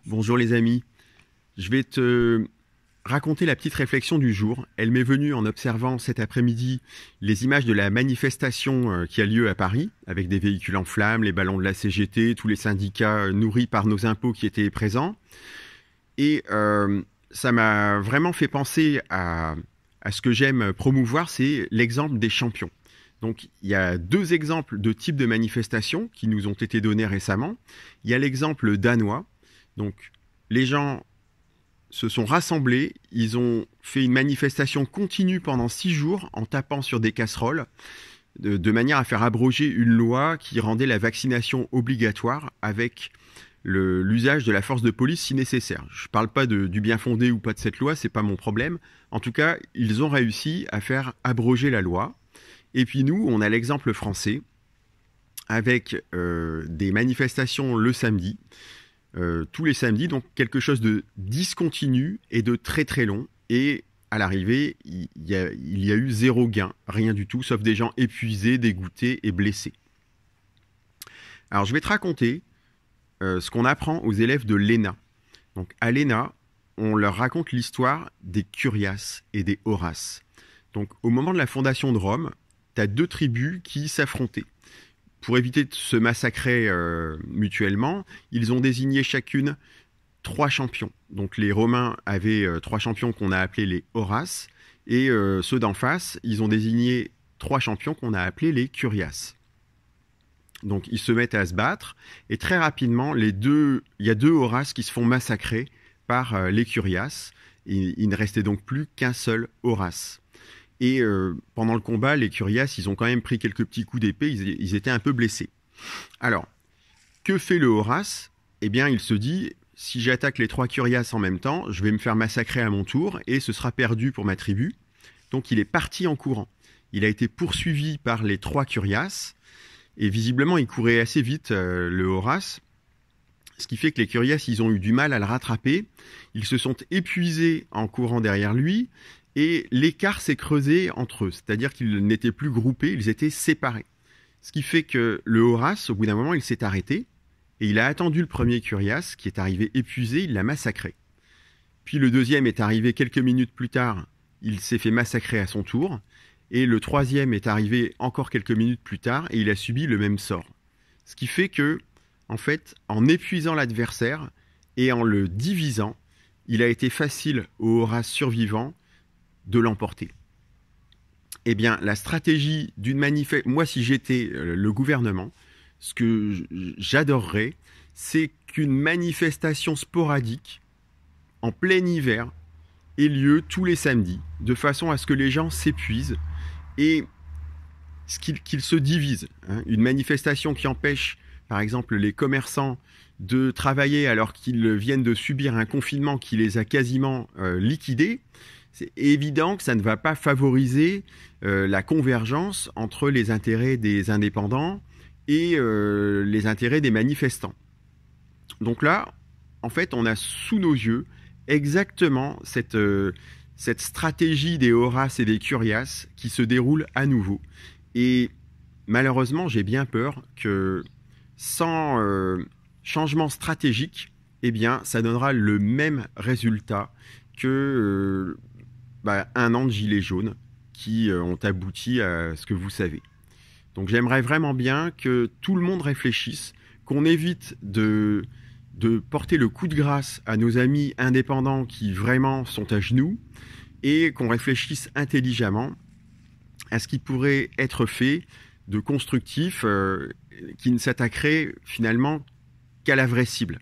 Bonjour les amis, je vais te raconter la petite réflexion du jour. Elle m'est venue en observant cet après-midi les images de la manifestation qui a lieu à Paris, avec des véhicules en flammes, les ballons de la CGT, tous les syndicats nourris par nos impôts qui étaient présents. Et ça m'a vraiment fait penser à ce que j'aime promouvoir, c'est l'exemple des champions. Donc il y a deux exemples de types de manifestations qui nous ont été donnés récemment. Il y a l'exemple danois. Donc les gens se sont rassemblés, ils ont fait une manifestation continue pendant 6 jours en tapant sur des casseroles, de manière à faire abroger une loi qui rendait la vaccination obligatoire avec l'usage de la force de police si nécessaire. Je ne parle pas du bien fondé ou pas de cette loi, c'est pas mon problème. En tout cas, ils ont réussi à faire abroger la loi. Et puis nous, on a l'exemple français avec des manifestations le samedi, tous les samedis, donc quelque chose de discontinu et de très très long. Et à l'arrivée, il y a eu zéro gain, rien du tout, sauf des gens épuisés, dégoûtés et blessés. Alors je vais te raconter ce qu'on apprend aux élèves de l'ENA. Donc à l'ENA, on leur raconte l'histoire des Curiaces et des Horaces. Donc au moment de la fondation de Rome, tu as deux tribus qui s'affrontaient. Pour éviter de se massacrer mutuellement, ils ont désigné chacune 3 champions. Donc les Romains avaient 3 champions qu'on a appelés les Horaces, et ceux d'en face, ils ont désigné 3 champions qu'on a appelés les Curiaces. Donc ils se mettent à se battre, et très rapidement, il y a 2 Horaces qui se font massacrer par les Curiaces, et il ne restait donc plus qu'un seul Horace. Et pendant le combat, les Curiaces, ils ont quand même pris quelques petits coups d'épée, ils étaient un peu blessés. Alors, que fait le Horace? Eh bien, il se dit, si j'attaque les 3 Curiaces en même temps, je vais me faire massacrer à mon tour, et ce sera perdu pour ma tribu. Donc il est parti en courant. Il a été poursuivi par les 3 Curiaces, et visiblement, il courait assez vite, le Horace, ce qui fait que les Curiaces, ils ont eu du mal à le rattraper. Ils se sont épuisés en courant derrière lui, et l'écart s'est creusé entre eux, c'est-à-dire qu'ils n'étaient plus groupés, ils étaient séparés. Ce qui fait que le Horace, au bout d'un moment, il s'est arrêté, et il a attendu le premier Curiace, qui est arrivé épuisé, il l'a massacré. Puis le deuxième est arrivé quelques minutes plus tard, il s'est fait massacrer à son tour, et le troisième est arrivé encore quelques minutes plus tard, et il a subi le même sort. Ce qui fait que, en fait, en épuisant l'adversaire, et en le divisant, il a été facile au Horace survivant de l'emporter. Eh bien, la stratégie d'une manifestation, moi si j'étais le gouvernement, ce que j'adorerais, c'est qu'une manifestation sporadique en plein hiver ait lieu tous les samedis, de façon à ce que les gens s'épuisent et qu'ils se divisent. Une manifestation qui empêche, par exemple, les commerçants de travailler alors qu'ils viennent de subir un confinement qui les a quasiment liquidés, c'est évident que ça ne va pas favoriser la convergence entre les intérêts des indépendants et les intérêts des manifestants. Donc là, en fait, on a sous nos yeux exactement cette stratégie des Horaces et des Curiaces qui se déroule à nouveau. Et malheureusement, j'ai bien peur que sans changement stratégique, eh bien, ça donnera le même résultat que un an de gilets jaunes qui ont abouti à ce que vous savez. Donc j'aimerais vraiment bien que tout le monde réfléchisse, qu'on évite de porter le coup de grâce à nos amis indépendants qui vraiment sont à genoux, et qu'on réfléchisse intelligemment à ce qui pourrait être fait de constructif qui ne s'attaquerait finalement qu'à la vraie cible.